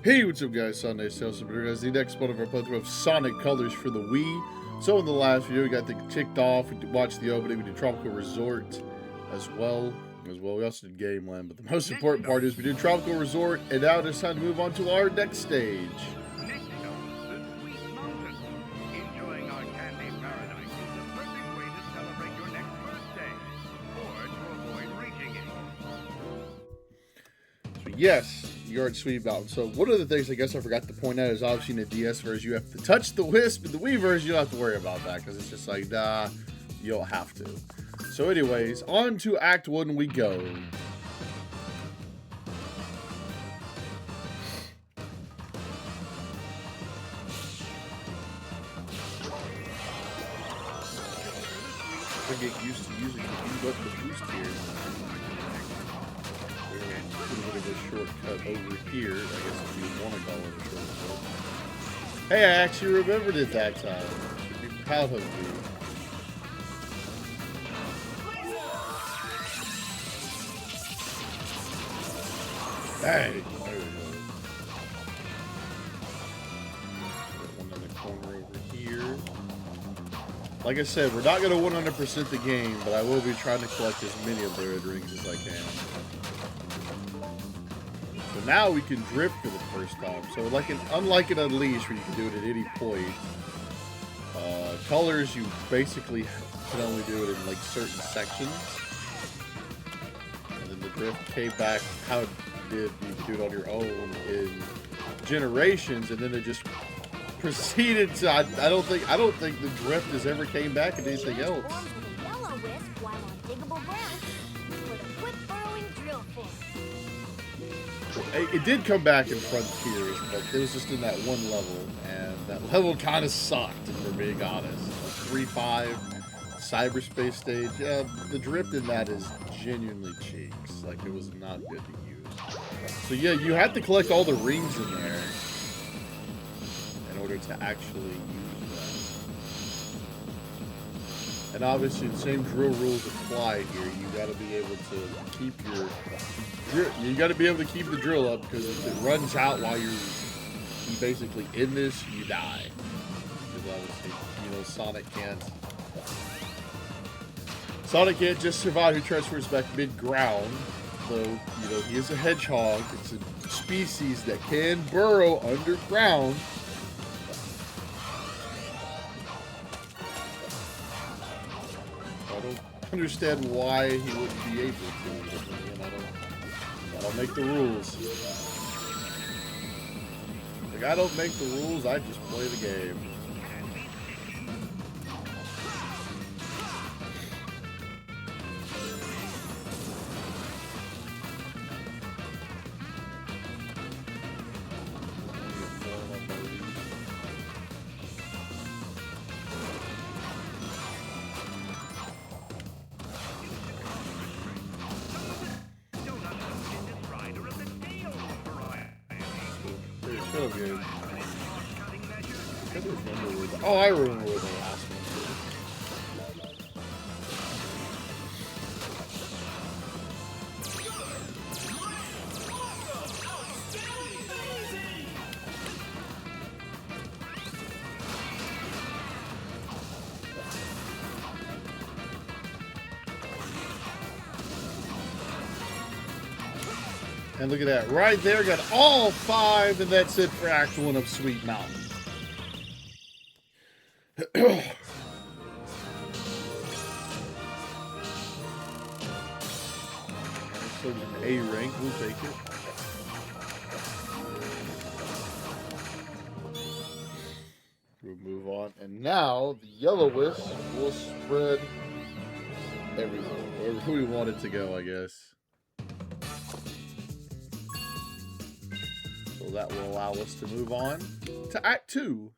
Hey, what's up guys, Sunday Sales guys. The next one of our playthrough of Sonic Colors for the Wii. So in the last video we got the ticked off, we watched the opening, we did Tropical Resort as well. We also did Game Land, but the most important part is we did Tropical Resort, and now it's time to move on to our next stage. Yes, you're at Sweet Mountain. So one of the things I guess I forgot to point out is obviously in the DS version you have to touch the Wisp. In the Wii version you don't have to worry about that because it's just like, nah, you don't have to. So anyways, on to Act 1 we go. I get used to using the boost here. A bit of a shortcut over here, I guess if you want to call it a shortcut. Hey, I actually remembered it that time. Should be proud of me. Hey! There we go. Got one in the corner over here. Like I said, we're not going to 100% the game, but I will be trying to collect as many of the red rings as I can. So now we can drift for the first time. So unlike an Unleashed where you can do it at any point, Colors you basically can only do it in like certain sections. And then the drift came back how it did, you could do it on your own in Generations, and then it just proceeded to I don't think the drift has ever came back in anything else. It did come back in Frontiers, but it was just in that one level, and that level kind of sucked, if we're being honest. 3-5, cyberspace stage, yeah, the drift in that is genuinely cheeks. Like, it was not good to use. So yeah, you had to collect all the rings in there in order to actually use them. And obviously the same drill rules apply here. You gotta be able to keep the drill up, because if it runs out while you're basically in this, you die. Because obviously, you know, Sonic can't just survive. He transfers back mid-ground, though, you know, he is a hedgehog. It's a species that can burrow underground. I don't understand why he wouldn't be able to. I don't make the rules. Like, I don't make the rules, I just play the game. Oh, I remember where the last one And look at that, right there, got all 5, and that's it for Act 1 of Sweet Mountain. So an A rank, we'll take it. We'll move on, and now the Yellow Wisp will spread everything, wherever we want it to go, I guess. So that will allow us to move on to Act 2.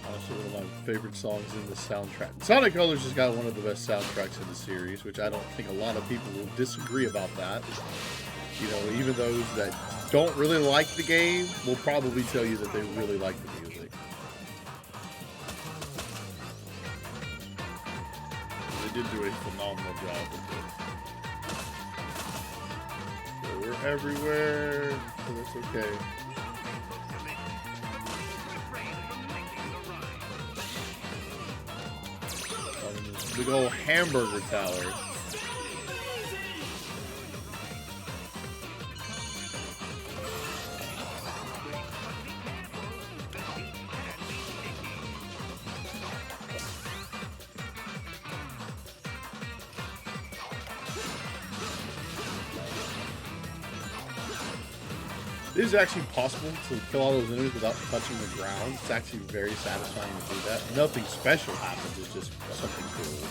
Honestly, one of my favorite songs in the soundtrack. Sonic Colors has got one of the best soundtracks in the series, which I don't think a lot of people will disagree about that. You know, even those that don't really like the game will probably tell you that they really like the music. They did do a phenomenal job with it. everywhere, so that's okay. Big old hamburger tower. It is actually possible to kill all those enemies without touching the ground. It's actually very satisfying to do that. Nothing special happens, it's just something cool.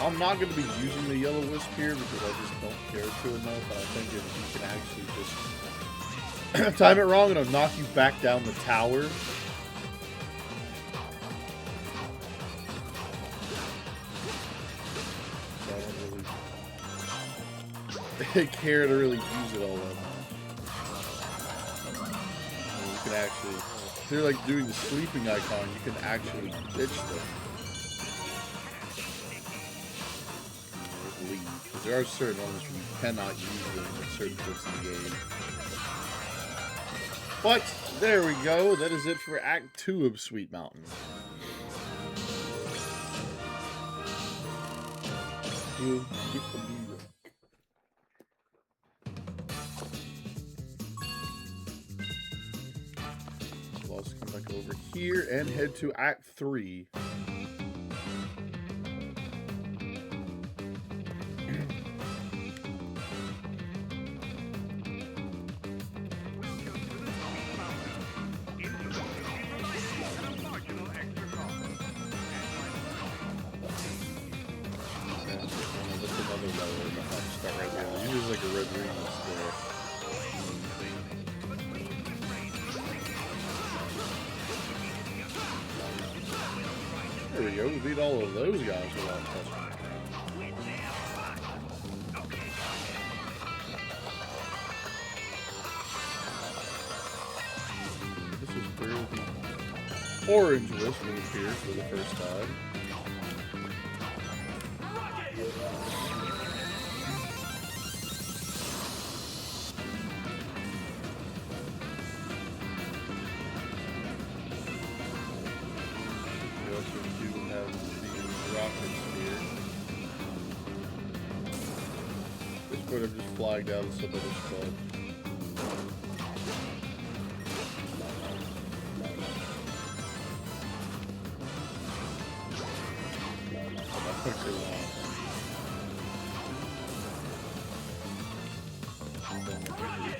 I'm not going to be using the yellow wisp here because I just don't care to enough. But I think if you can actually just time it wrong and it'll knock you back down the tower. Care to really use it all that much. You can actually, if they're like doing the sleeping icon, you can actually ditch them. Leave. Because there are certain ones where you cannot use them at certain points in the game. But there we go. That is it for Act 2 of Sweet Mountain. Let's come back over here and head to Act 3. There we go, we beat all of those guys without touching the ground. This is where the orange wisp will appear for the first time. Would have just flagged out of some other stuff. That took too long. And then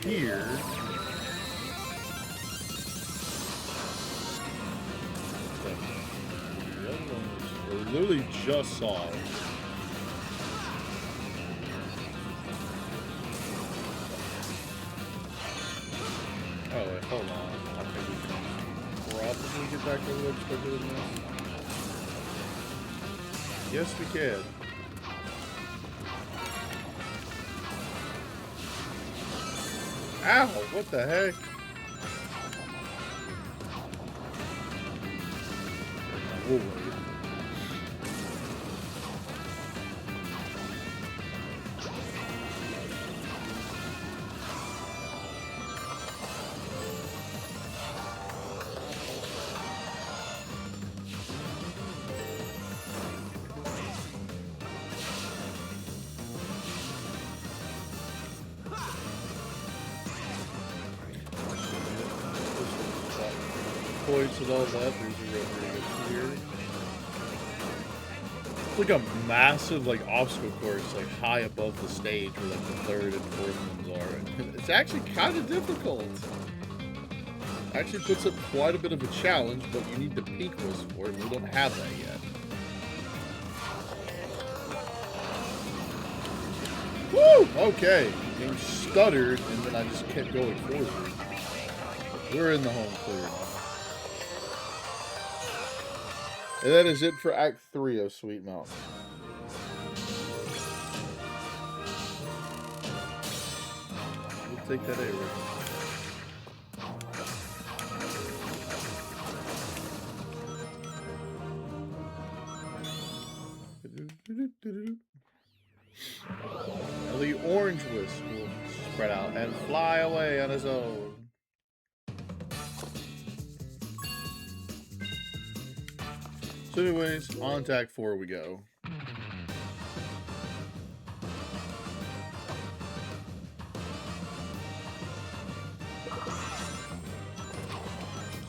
here. I literally just saw it. Oh wait, hold on. I think we can probably get back over there by doing this. Yes, we can. Ow! What the heck? We'll wait. Points and all that. There's a red ring up here. It's like a massive obstacle course high above the stage where the third and fourth ones are. And it's actually kind of difficult. Actually puts up quite a bit of a challenge, but you need the pink wisp for it, and we don't have that yet. Woo! Okay. Game stuttered, and then I just kept going forward. We're in the home clear now. And that is it for Act 3 of Sweet Mountain. We'll take that A right. Now the orange wisp will spread out and fly away on his own. So anyways, on to Act 4 we go.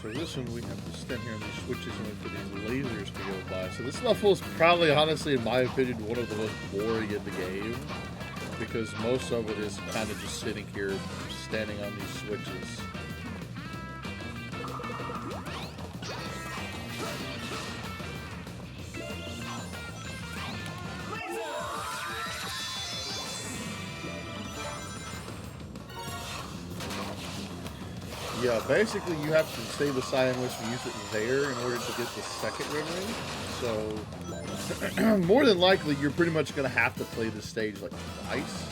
So this one we have to stand here on these switches and wait for these lasers to go by. So this level is probably, honestly, in my opinion, one of the most boring in the game. Because most of it is kind of just sitting here, standing on these switches. Yeah, basically you have to save the Cyan Wisp and use it there in order to get the second ring ring. So, more than likely, you're pretty much going to have to play this stage like twice.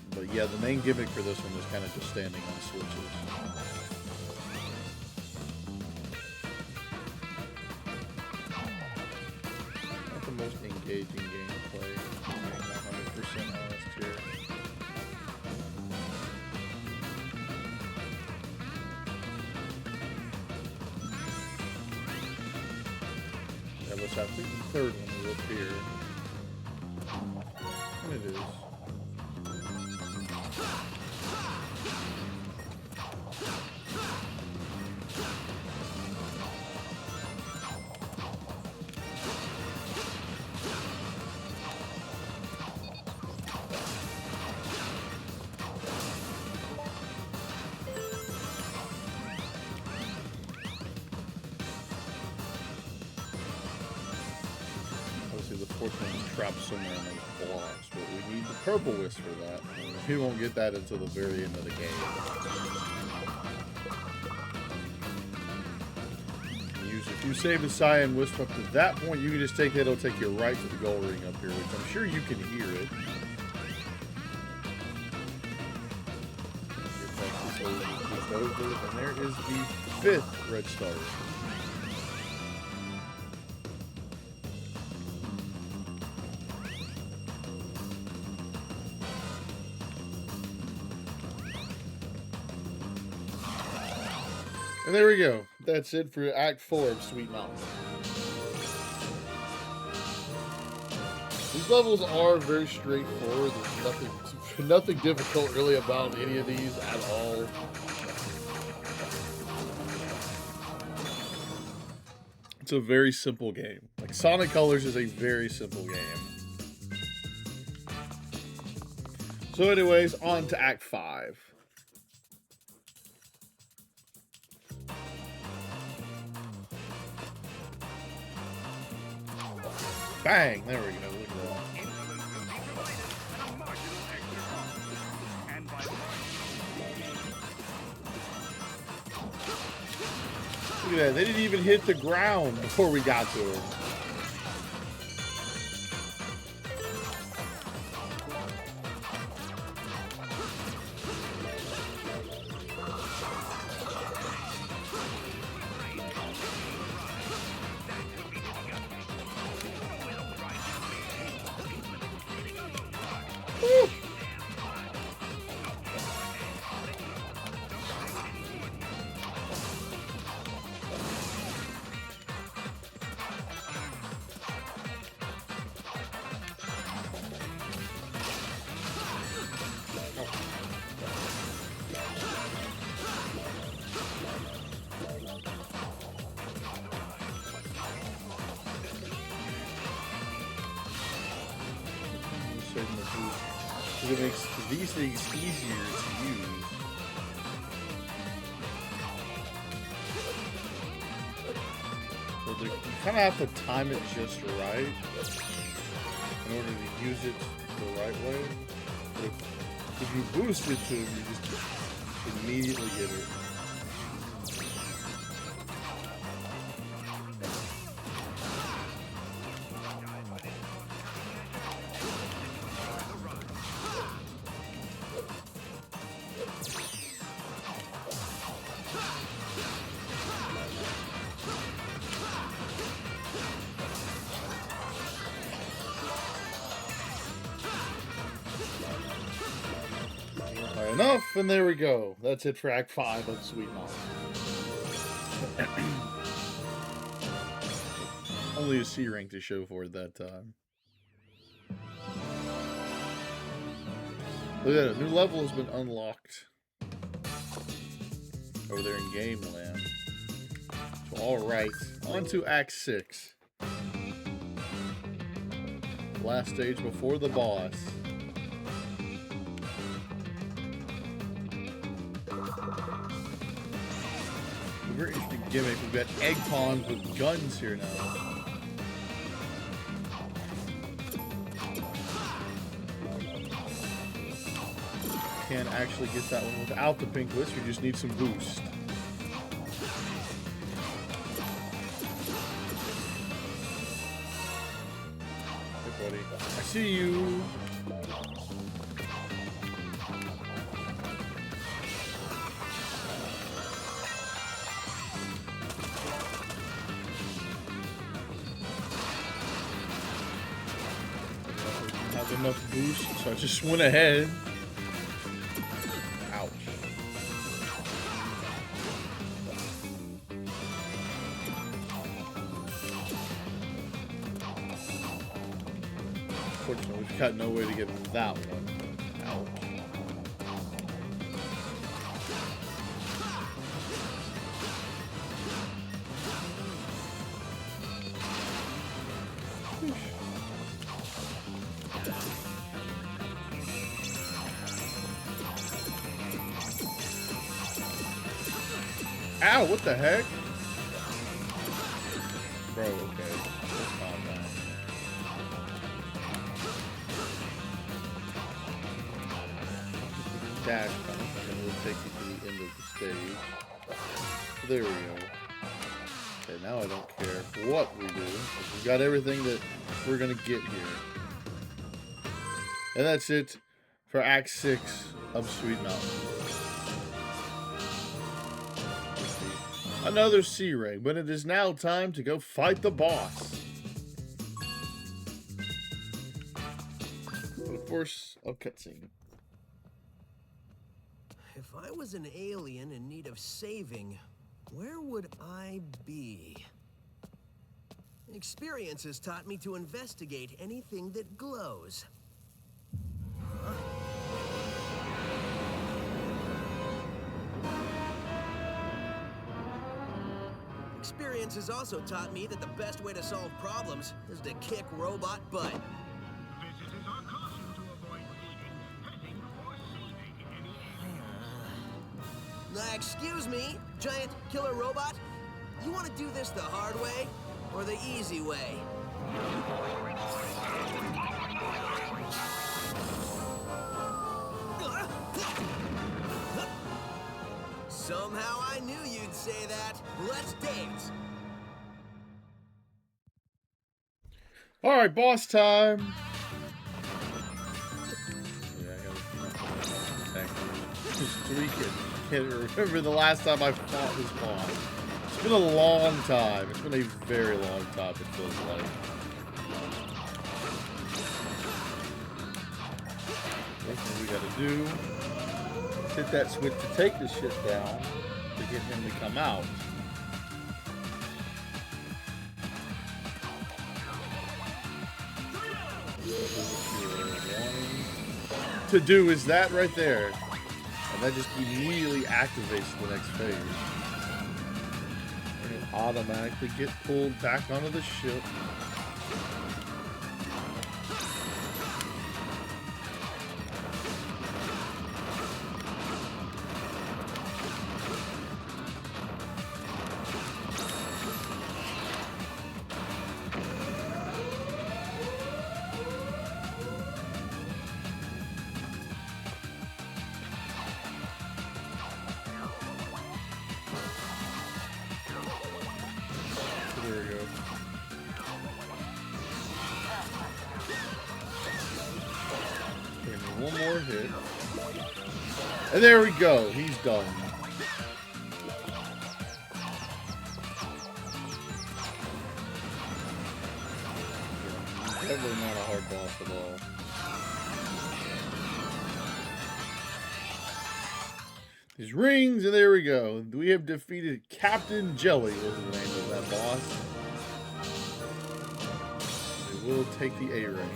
But yeah, the main gimmick for this one is kind of just standing on switches. Not the most engaging gameplay, being 100% honest here. I think the third one is up here. And it is. The fourth one is trapped somewhere in those blocks, but we need the purple wisp for that. And we won't get that until the very end of the game. If you save the Cyan Wisp up to that point, you can just take that, it'll take you right to the gold ring up here, which I'm sure you can hear it. And there is the 5th red star. And there we go. That's it for Act 4 of Sweet Mountain. These levels are very straightforward. There's nothing difficult really about any of these at all. It's a very simple game. Like Sonic Colors is a very simple game. So anyways, on to Act 5. Bang! There we go. Look at that. Look at that. They didn't even hit the ground before we got to them. It makes these things easier to use. So you kind of have to time it just right in order to use it the right way. But if you boost it to it, you just immediately get it. enough, and there we go. That's it for Act 5 of Sweet Mountain. Only a C rank to show for it that time. Look at it, a new level has been unlocked over there in Game Land. So, alright, on to Act 6. Last stage before the boss. Very interesting gimmick. We've got egg pawns with guns here now. Can't actually get that one without the pink list. We just need some boost. Hey, buddy. I see you. Have enough boost, so I just went ahead. Ouch. Fortunately, we've got no way to get that one. Ouch. Ow, what the heck? Bro, okay. Let's calm down. Dash punish, and we'll take you to the end of the stage. There we go. Okay, now I don't care what we do. We've got everything that we're gonna get here. And that's it for Act 6 of Sweet Mountain. Another C rank, but it is now time to go fight the boss. But of course, a cutscene. If I was an alien in need of saving, where would I be? Experience has taught me to investigate anything that glows. Huh? Experience has also taught me that the best way to solve problems is to kick robot butt. Visitors are cautioned to avoid eating, petting, or saving any Excuse me, giant killer robot? You want to do this the hard way or the easy way? Somehow I knew you'd say that. Let's dance. All right, boss time. Yeah, I gotta just tweak it. Can't remember the last time I fought this boss. It's been a long time. It's been a very long time, it feels like. First thing we gotta do is hit that switch to take this shit down to get him to come out. To do is that right there, and that just immediately activates the next phase. And you automatically get pulled back onto the ship. There we go. Give me one more hit. And there we go. He's done. Definitely not a hard boss at all. His rings, and there we go. We have defeated Captain Jelly, was the name of that boss. We will take the A rank.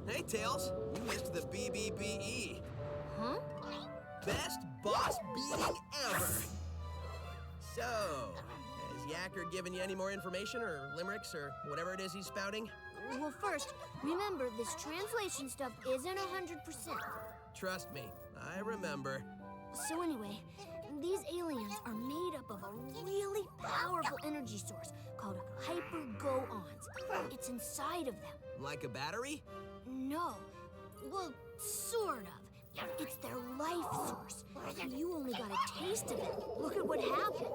Hey, Tails, you missed the BBBE. Huh? Best boss beating ever. So, has Yacker given you any more information or limericks or whatever it is he's spouting? Well, first, remember, this translation stuff isn't 100%. Trust me, I remember. So anyway, these aliens are made up of a really powerful energy source called hyper-go-ons. It's inside of them. Like a battery? No. Well, sort of. It's their life source. You only got a taste of it. Look at what happened.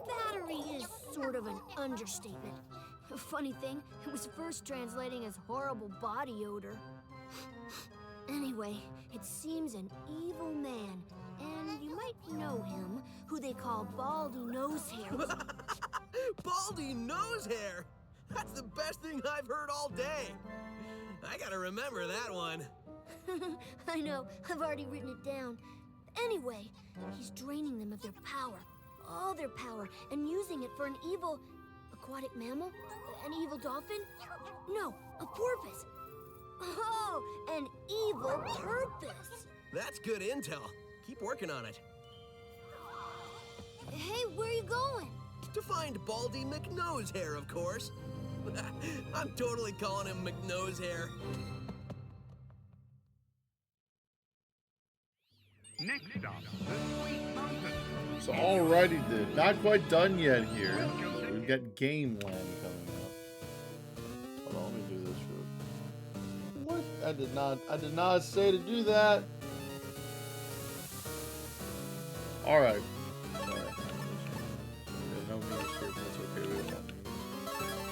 Battery is sort of an understatement. Funny thing, it was first translating as horrible body odor. Anyway, it seems an evil man, and you might know him, who they call Baldy Nosehair. Baldy Nosehair! That's the best thing I've heard all day. I gotta remember that one. I know, I've already written it down. Anyway, he's draining them of their power, all their power, and using it for an evil aquatic mammal? An evil dolphin? No, a porpoise. Oh, an evil purpose. That's good intel. Keep working on it. Hey, where are you going? To find Baldy McNosehair, of course. I'm totally calling him McNosehair. Next stop, the Sweet Mountain. So alrighty then, not quite done yet here. We've got Game Land coming up. Hold on, let me do this real. What? I did not say to do that. Alright. No music here, but that's okay. We don't want music.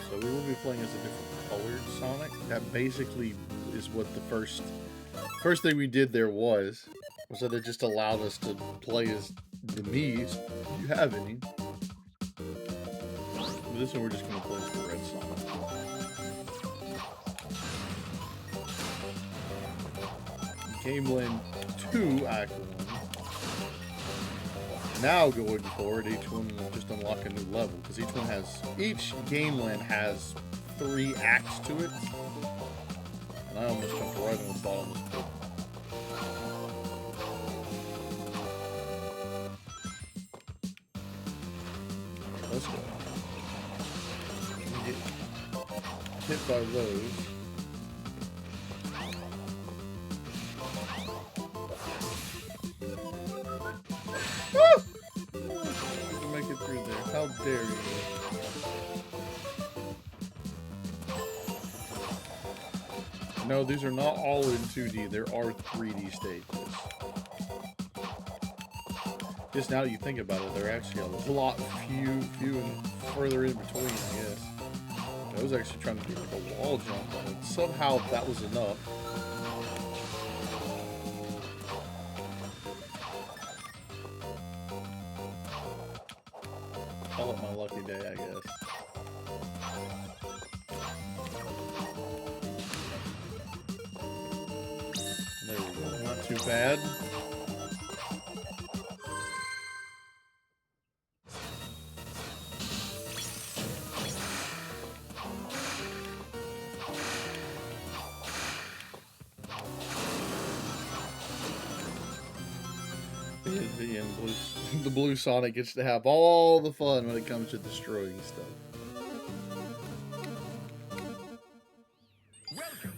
So we will be playing as a different colored Sonic. That basically is what the first thing we did there was that it just allowed us to play as the Mii's, if you have any. But this one we're just going to play as the red Sonic. Game Land 2 Act 1. Now going forward, each one will just unlock a new level, because each Game Land has 3 acts to it. And I almost jumped right on the bottom of the pit. Let's go. Get hit by those. Woo! Make it through there. How dare you? No, these are not all in 2D. There are 3D stages. Just now that you think about it, they're actually a lot few and further in between, I guess. I was actually trying to do like a wall jump, and somehow that was enough. Call it my lucky day, I guess. There we go. Not too bad. The blue Sonic gets to have all the fun when it comes to destroying stuff.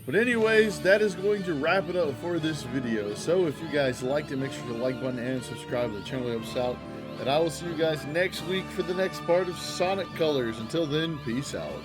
But anyways, that is going to wrap it up for this video. So if you guys liked it, make sure to like button and subscribe to the channel that helps out. And I will see you guys next week for the next part of Sonic Colors. Until then, peace out.